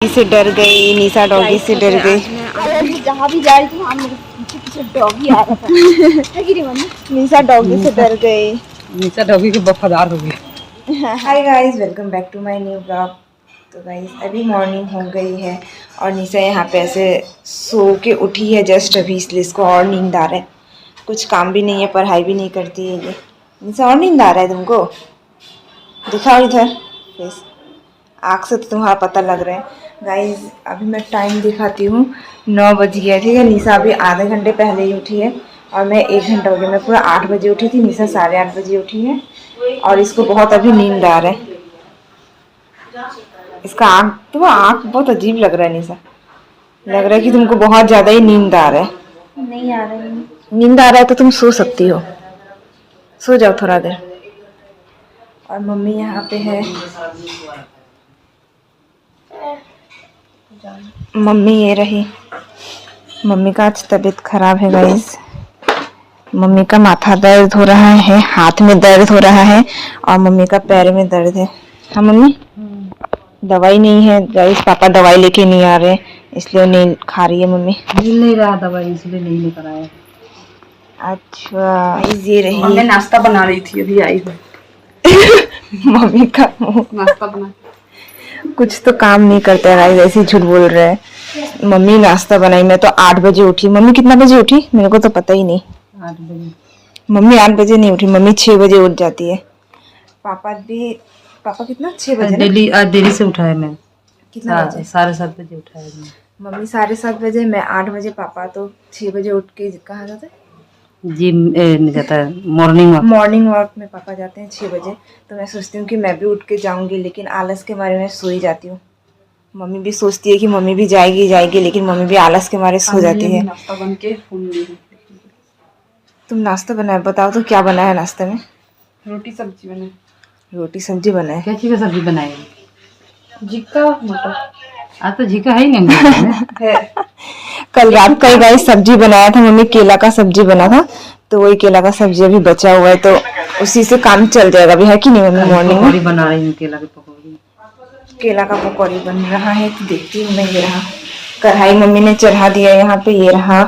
से डर गई, निशा डॉगी से डर गई। जहाँ भी जा रही थी हम पीछे पीछे डॉगी आ रहा था। है कि नहीं मम्मी? निशा डॉगी से डर गई। निशा डॉगी के वफादार हो गई। Hi guys, welcome back to my new blog. तो गाइस अभी मॉर्निंग हो गई है और निशा यहाँ पे ऐसे सो के उठी है जस्ट अभी, इसलिए इसको और नींद आ रहा है। कुछ काम भी नहीं है, पढ़ाई भी नहीं करती है ये। निशा और नींद आ रहा है तुमको? दिखाओ इधर फेस, आँख से तो तुम्हारा पता लग रहा है। गाइस अभी मैं टाइम दिखाती हूँ, 9 बज गया, ठीक है। निशा अभी आधे घंटे पहले ही उठी है और मैं 1 घंटा हो गया। मैं पूरा 8 बजे उठी थी, निशा 8:30 बजे उठी है और इसको बहुत अभी नींद आ रहा है। इसका आँख बहुत अजीब लग रहा है निशा, लग रहा है कि तुमको बहुत ज़्यादा ही नींद आ रहा है। नहीं आ रही। नींद आ रहा है तो तुम सो सकती हो, सो जाओ थोड़ा देर। और मम्मी यहाँ पे है, मम्मी ये रही। मम्मी का आज तबीयत खराब है गाइस, मम्मी का माथा दर्द हो रहा है, हाथ में दर्द हो रहा है और मम्मी का पैर में दर्द है। हाँ मम्मी, दवाई नहीं है गाइस, पापा दवाई लेके नहीं आ रहे इसलिए नहीं खा रही है मम्मी। मिल नहीं रहा दवाई इसलिए नहीं लेकर आया। अच्छा ये रही। मैं नाश्ता बना रही थी, अभी आई हूँ। मम्मी का नाश्ता बना, कुछ तो काम नहीं करते गाइस, ऐसे ही झूठ बोल रहे हैं। मम्मी नाश्ता बनाई, मैं तो 8 बजे उठी। मम्मी कितना बजे उठी मेरे को तो पता ही नहीं। 8 बजे। मम्मी 8 बजे नहीं उठी, मम्मी 6 बजे उठ जाती है। पापा कितना 6 बजे डेली आज देरी से उठा है मैं। कितना बजे? 7:30 बजे उठा है मैं। मम्मी 7:30 बजे, मैं 8 बजे, पापा तो 6 बजे उठ के कहाँ जाते हैं? जिम नहीं जाता है, मॉर्निंग वॉक में पापा जाते हैं 6 बजे। तो मैं सोचती हूँ कि मैं भी उठ के जाऊँगी, लेकिन आलस के मारे मैं सो ही जाती हूँ। मम्मी भी सोचती है कि मम्मी भी जाएगी, लेकिन मम्मी भी आलस के मारे सो जाती है। नाश्ता बन के तुम नाश्ता बनाए, बताओ तो क्या बनाया नाश्ते में? रोटी सब्जी बनाए। रोटी सब्जी बनाए। क्या चीज़ का सब्जी बनाई? झीका मटर। आज तो झीका है ही नहीं है। कल रात का ही गाइस सब्जी बनाया था मम्मी, केला का सब्जी बना था, तो वही केला का सब्जी अभी बचा हुआ है, तो उसी से काम चल जाएगा अभी, है कि नहीं मम्मी? मॉर्निंग में बना रही हूँ केला का पकौड़ी बन रहा है, तो देखती हूँ मैं। ये रहा कढ़ाई मम्मी ने चढ़ा दिया यहाँ पे, ये रहा।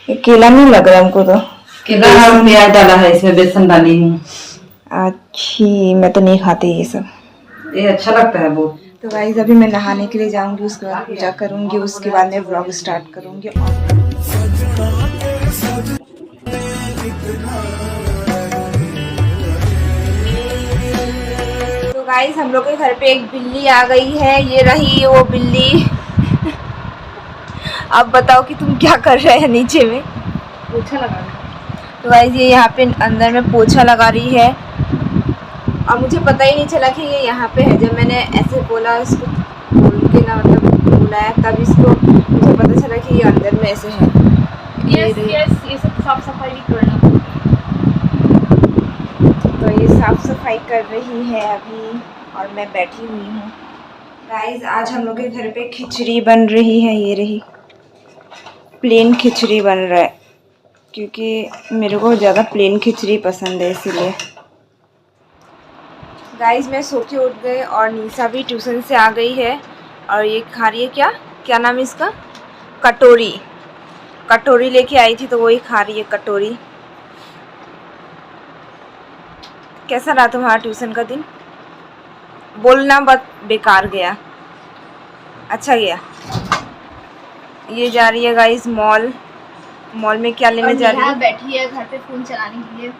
ये केला नहीं लग रहा हमको, तो केला प्याज डाला है इसमें, बेसन डाली हूँ। अच्छी, मैं तो नहीं खाती ये सब, ये अच्छा लगता है बहुत। तो गाइस अभी मैं नहाने के लिए जाऊंगी, उसके बाद पूजा करूंगी, उसके बाद मैं व्लॉग स्टार्ट करूंगी। तो गाइस हम लोग के घर पे एक बिल्ली आ गई है, ये रही वो बिल्ली। अब बताओ कि तुम क्या कर रहे हैं नीचे में? पोछा लगा रही। तो गाइस ये यहाँ पे अंदर में पोछा लगा रही है और मुझे पता ही नहीं चला कि ये यहाँ पे है। जब मैंने ऐसे बोला इसको बोल के ना, मतलब बुलाया, तब इसको मुझे पता चला कि ये अंदर में ऐसे है। ये सब साफ सफाई भी करना। तो ये साफ सफाई कर रही है अभी और मैं बैठी हुई हूँ। गाइस आज हम लोग के घर पे खिचड़ी बन रही है, ये रही प्लेन खिचड़ी बन रहा है, क्योंकि मेरे को ज़्यादा प्लेन खिचड़ी पसंद है इसीलिए। गाइस मैं सो के उठ गए और निशा भी ट्यूशन से आ गई है और ये खा रही है, क्या नाम है इसका? कटोरी लेके आई थी तो वही खा रही है कटोरी। कैसा रहा तुम्हारा ट्यूशन का दिन? बोलना बस बेकार गया, अच्छा गया। ये जा रही है गाइस मॉल में क्या लेने जा रही है? बैठी है घर पे फोन चलाने के लिए।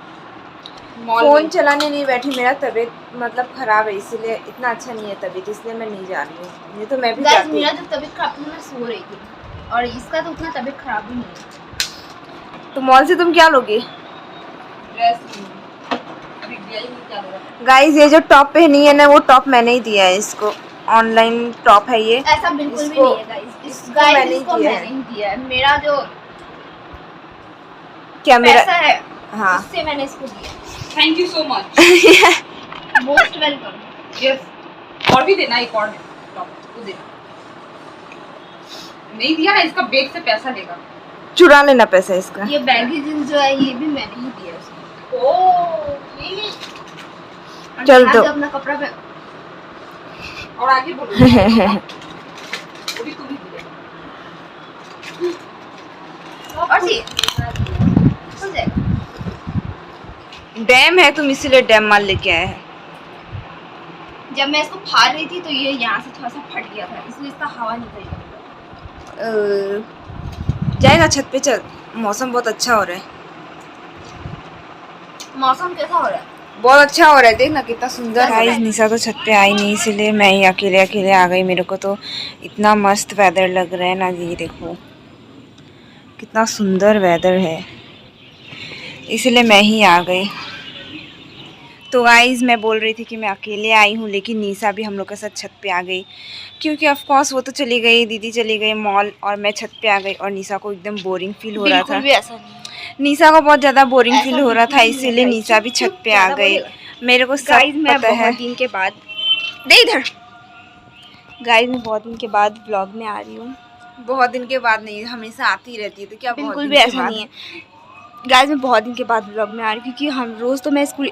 फोन चलाने नहीं बैठी, मेरा तबीयत मतलब खराब है, इसीलिए इतना अच्छा नहीं है तबीयत, इसलिए मैं नहीं जा रही हूँ। नहीं तो मैं भी जाती। मेरा जब तबीयत खराब थी मैं सो रही थी और इसका तो उतना तबीयत खराब भी नहीं है। तो मॉल से तुम क्या लोगे? गाइस ये जो टॉप पहनी है ना, वो टॉप मैंने ही दिया है इसको, ऑनलाइन टॉप है ये। ऐसा बिल्कुल भी नहीं है गाइस, इसको मैंने ही दिया है। मेरा जो क्या मेरा पैसा है, हाँ, उससे मैंने इसको दिया। Thank you so much. Most welcome. Yes, और भी देना, एक और तो देना। नहीं दिया है, इसका बैग से पैसा लेगा, चुरा लेना पैसा इसका। ये बैगी जींस जो है ये भी मैंने ही दिया उसको। ओह चल तो अपना कपड़ा पे और आगे बोलो। और चाहिए हो जाएगा। डैम है, तुम इसीलिए डैम माल लेके आए हैं। जब मैं इसको फाड़ रही थी तो ये यहाँ से थोड़ा सा फट गया था, इसलिए इसका हवा निकल गया। जाएगा छत पे, चल। मौसम बहुत अच्छा हो रहा है। मौसम कैसा हो रहा है? बहुत अच्छा हो रहा है, देख ना कितना सुंदर है। निशा तो छत पे आई नहीं, इसलिए मैं ही अकेले अकेले आ गई। मेरे को तो इतना मस्त वेदर लग रहा है ना, ये देखो कितना सुंदर वेदर है, इसलिए मैं ही आ गई। तो गाइज़ मैं बोल रही थी कि मैं अकेले आई हूँ, लेकिन निशा भी हम लोग के साथ छत पे आ गई, क्योंकि ऑफ कोर्स वो तो चली गई, दीदी चली गई मॉल, और मैं छत पे आ गई। और निशा को एकदम बोरिंग फील हो रहा था। बिल्कुल भी ऐसा नहीं। निशा को बहुत ज़्यादा बोरिंग फील हो रहा था, इसीलिए निशा भी छत पे आ गई। मेरे को सब पता है। दिन के बाद दे इधर। गाइस मैं बहुत दिन के बाद व्लॉग में आ रही हूँ। बहुत दिन के बाद नहीं, हमेशा आती रहती है, तो क्या बिल्कुल भी ऐसा नहीं है। गाइस मैं बहुत दिन के बाद व्लॉग में आ रही हूँ, क्योंकि हम रोज़ तो मैं स्कूल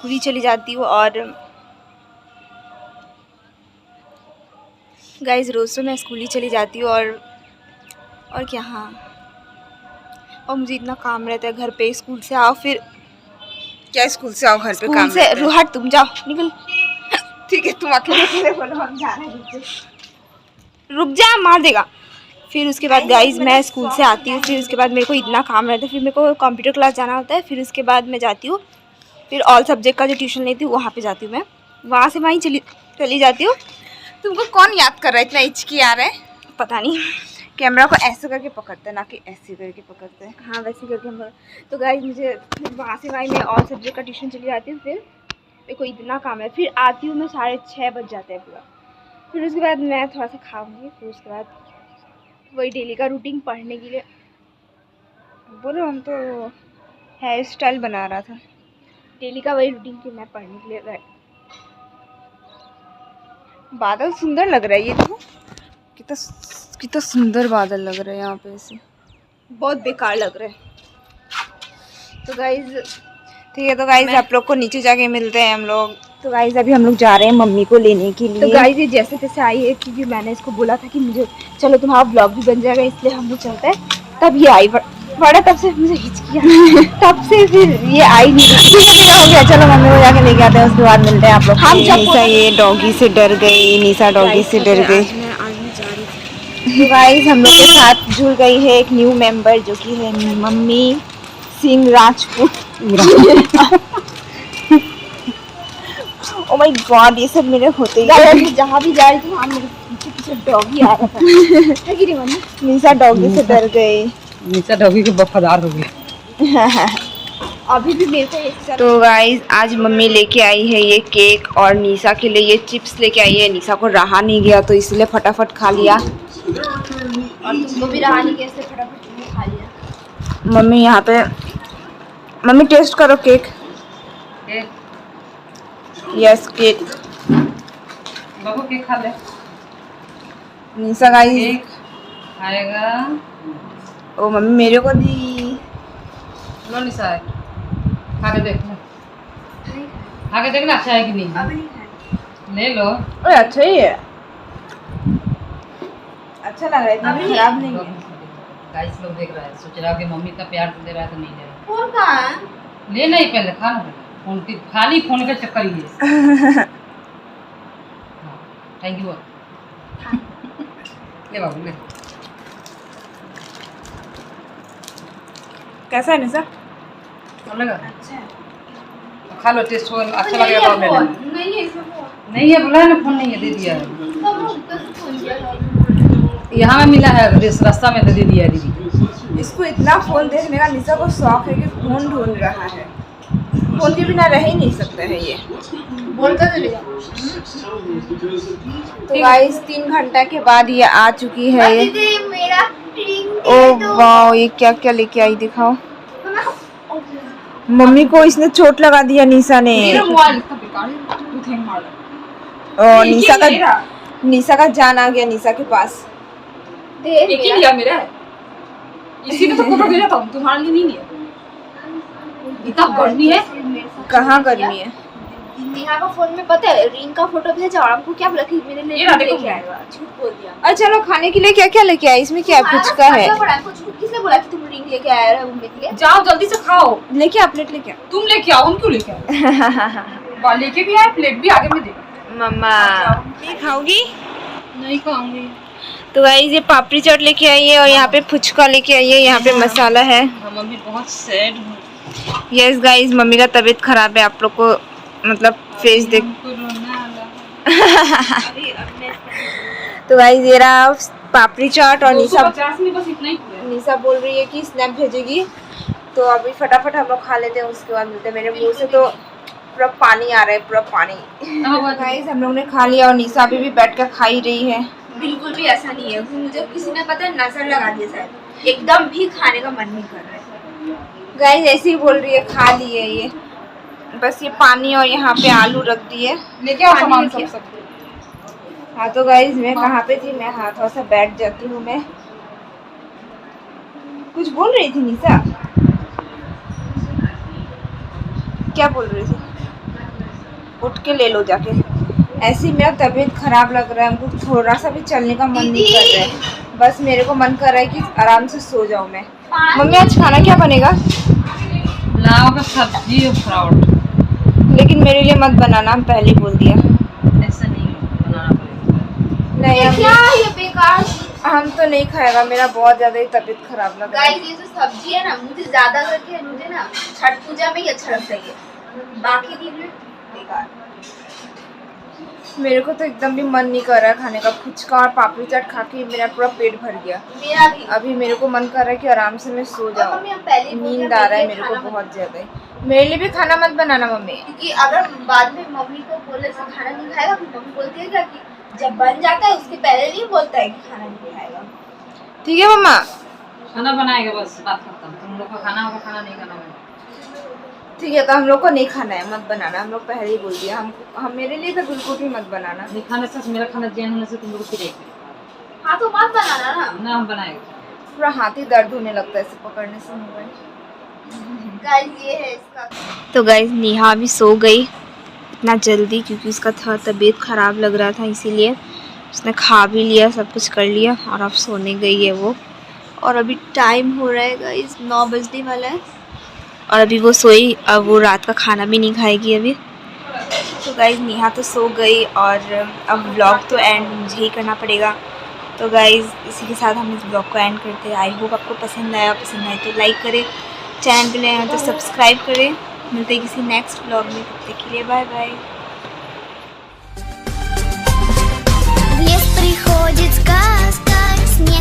ही चली जाती हूँ। और गाइस रोज़ तो मैं स्कूल ही चली जाती हूँ, और क्या, हाँ, और मुझे इतना काम रहता है घर पे। स्कूल से आओ, फिर क्या स्कूल से आओ घर पे काम से रूहट तुम जाओ निकल। ठीक है, तुम अकेले बोलो, हम जा रहे हैं। रुक जा, मार देगा। फिर उसके बाद गाइस मैं स्कूल से आती हूँ, फिर उसके बाद मेरे को इतना काम रहता है, फिर मेरे को कंप्यूटर क्लास जाना होता है, फिर उसके बाद मैं जाती हूँ, फिर ऑल सब्जेक्ट का जो ट्यूशन लेती हूँ वहाँ पे जाती हूँ मैं, वहाँ से वहीं चली जाती हूँ। तुमको कौन याद कर रहा है, इतना हिचकी आ रहा है? पता नहीं, कैमरा को ऐसे करके पकड़ते हैं, ना कि ऐसे करके पकड़ते हैं। हाँ वैसे करके हम। तो गाइस मुझे वहाँ से वहीं मैं ऑल सब्जेक्ट का ट्यूशन चली जाती हूँ, फिर मेरे को इतना काम है, फिर आती हूँ मैं 6:30 बज जाते हैं पूरा। फिर उसके बाद मैं थोड़ा सा खाऊंगी, फिर उसके बाद वही डेली का रूटीन पढ़ने के लिए। बोलो, हम तो हेयर स्टाइल बना रहा था। डेली का वही रूटीन कि मैं पढ़ने के लिए बैठ। बादल सुंदर लग रहा है, ये देखो कितना सुंदर बादल लग रहा है यहाँ पे से। बहुत बेकार लग रहा है। तो गाइज ठीक है, तो गाइज आप लोग को नीचे जाके मिलते हैं हम लोग। तो गाइज अभी हम लोग जा रहे हैं मम्मी को लेने के लिए। तो गाइज ये जैसे तैसे आई है, क्योंकि मैंने इसको बोला था कि मुझे चलो तुम्हारा ब्लॉग भी बन जाएगा, इसलिए हम लोग चलते हैं। तब ये आई बड़ा, तब से मुझे हिचकिया तब से फिर ये आई नहीं। ठीक है, हो गया, चलो मम्मी को जाके लेके आते हैं, उसके बाद मिलते हैं आप लोग। हम निशा ये डॉगी से डर गई, निशा डॉगी से डर गई। तो गाइस हम लोग के साथ जुड़ गई है एक न्यू मेंबर, जो कि है mummy Singh Rajput. Oh my God, ये सब मेरे होते ही। जहाँ भी जा रही थी हम पीछे पीछे डॉगी आ रहा था है कि नहीं मम्मी? निशा डॉगी से डर गई। निशा डॉगी के वफादार हो गई। अभी भी मेरे को एक तो गाइस आज मम्मी लेके आई है ये केक, और निशा के लिए ये चिप्स लेके आई है। निशा को रहा नहीं गया, तो इसलिए फटाफट खा लिया। और तुमको भी रहा नहीं, कैसे फटाफट तुमने खा लिया। मम्मी यहाँ पे, मम्मी टेस्ट करो केक। Yes cake. बाबू केक खा ले। निशा गाइस केक खाएगा। ओ मम्मी मेरे को दी। लो निशा, खा के देख, खा के देखना अच्छा है कि नहीं। ले लो। ओए अच्छा ही है, अच्छा लग रहा है, इतना खराब नहीं है। गाइस लोग देख रहा है, सोच रहा है कि मम्मी का प्यार दे रहा है तो नहीं ले रहा। फोन कहाँ है? ले नहीं, पहले खा ना, फोन की खाली फोन का चक्कर ही है। Thank you. ले बाबू ले। कैसा है निशा? लगा अच्छा है। खा लो, टेस्ट हो अच्छा लगेगा तो ले लेना। नहीं है इसमें फोन। नहीं है, बोला है ना फोन नहीं है, दे दिया है। तब लोग कैसे फोन किया? यहाँ में मिला है, रास्ता में तो दे दिया है दीदी। इसको इतना फोन देखने का निशा को शौक है कि फोन ढूंढ रहा है। फोन के बिना रह ही नहीं सकता है ये। बोलता चले जाओ। तो गाइस 3 घंटा के बाद ये आ चुकी है। ये दीदी मेरा रिंग ओ वाओ, ये क्या क्या लेके आई दिखाओ। मम्मी को इसने चोट लगा दिया निशा ने। और निशा का जान आ गया निशा के पास। एक ही लिया मेरा है। इसी ने तो फोटो भेजा था, तुम्हारे लिए नहीं लिया। इतना गर्मी है। कहाँ गर्मी है? नेहा का फोन में पता है रिंग का फोटो भेजा और हमको क्या बोला कि मेरे लिए ये ना देखो। लेके आएगा। झूठ बोल दिया। और चलो खाने के लिए क्या क्या लेके आए? इसमें क्या है? पुचका है। हमको झूठ किसने बोला कि तुम रिंग लेके आया है घूमने के लिए? जाओ जल्दी से खाओ। लेके आ, प्लेट लेके आ। तुम लेके आओ, हम क्यों लेके आओ? लेके भी आए, प्लेट भी आगे में दे। मम्मा नहीं खाओगी? नहीं खाऊंगी। तो गाइस ये पापड़ी चाट लेके आई है और यहाँ पे फुचका लेके आई है, यहाँ पे मसाला है। मम्मी बहुत सैड हूँ। यस गाइस, मम्मी का तबीयत खराब है। आप लोग को मतलब फेस देख। तो गाइस ये रहा पापड़ी चाट और निशा 250 में बस इतना ही हुआ है। निशा बोल रही है कि स्नैप भेजेगी, तो अभी फटाफट हम लोग खा लेते हैं, उसके बाद मिलते हैं। मेरे मुंह से तो पूरा पानी आ रहा है, पूरा पानी। गाइस हम लोग ने खा लिया और निशा अभी भी बैठ कर खा ही रही है। बिल्कुल भी ऐसा नहीं है, मुझे किसी ने पता है नजर लगा दिया शायद, एकदम भी खाने का मन नहीं कर रहा है। गाइस ऐसे ही बोल रही है, खा ली है ये, बस ये पानी और यहाँ पे आलू रख दिए। लेके आओ सामान पानी सब। हाँ तो गाइस मैं कहाँ पे थी? मैं हाँ थोड़ा सा बैठ जाती हूँ। मैं कुछ बोल रही थी निशा, क्या बोल रही थी? उठ के ले लो जाके। ऐसे ही मेरा तबीयत खराब लग रहा है, हमको थोड़ा सा भी चलने का मन नहीं कर रहा है। बस मेरे को मन कर रहा है कि आराम से सो जाऊँ मैं। मम्मी आज खाना क्या बनेगा? लाओ का सब्जी और फ्राउट। लेकिन मेरे लिए मत बनाना, हम पहले बोल दिया। ऐसा नहीं बनाना पड़ेगा। नहीं हम क्या ये बेकार। हम तो नहीं खाएगा, मेरा बहुत ज्यादा ही तबीयत खराब लग रहा है। गाइस ये जो सब्जी है ना, मुझे ज्यादा करके मुझे ना छठ पूजा में ही अच्छा लगता है, बाकी दिन में बेकार। मेरे को तो एकदम भी मन नहीं कर रहा है खाने का। फुचका और पापड़ी चाट खा के मेरा पूरा पेट भर गया। मेरा भी। अभी मेरे को मन कर रहा है कि आराम से मैं सो और मम्मी जाऊँ। हम पहले ही बोल नींद दिया, आ रहा है मेरे मेरे को लिए खाना बहुत ज्यादा ही। मेरे लिए भी खाना मत बनाना मम्मी। क्योंकि अगर बाद में मम्मी को बोलने से खाना नहीं खाएगा, फिर मम्मी बोलती है क्या कि जब बन जाता है उसके पहले नहीं बोलता है कि खाना नहीं खाएगा। ठीक है मम्मा? खाना बनाएगा बस, बात खत्म। तुम लोग का खाना होगा, खाना नहीं खाना होगा। ठीक है, तो हम लोग को नहीं खाना है, मत बनाना। हम लोग पहले ही बोल दिया, हम मेरे लिए तो बिल्कुल भी मत बनाना। नहीं खाने से मेरा खाना जैन होने से तुम लोग फिर हाँ तो मत बनाना ना। ना, हम बनाएंगे। पूरा हाथ ही दर्द होने लगता है इसे पकड़ने से मोबाइल। गाइस ये है इसका। तो गाइस नेहा भी सो गई इतना जल्दी, क्योंकि उसका थोड़ा तबीयत ख़राब लग रहा था, इसीलिए उसने खा भी लिया, सब कुछ कर लिया और अब सोने गई है वो। और अभी टाइम हो रहा है गाइस 9 बजने वाला है और अभी वो सोई। अब वो रात का खाना भी नहीं खाएगी अभी। तो गाइस नेहा तो सो गई और अब व्लॉग तो एंड मुझे ही करना पड़ेगा। तो गाइस इसी के साथ हम इस ब्लॉग को एंड करते हैं। आई होप आपको पसंद आया तो लाइक करें, चैनल पे नए हैं तो सब्सक्राइब करें। मिलते हैं किसी नेक्स्ट ब्लॉग में, तब तक के लिए बाय बाय।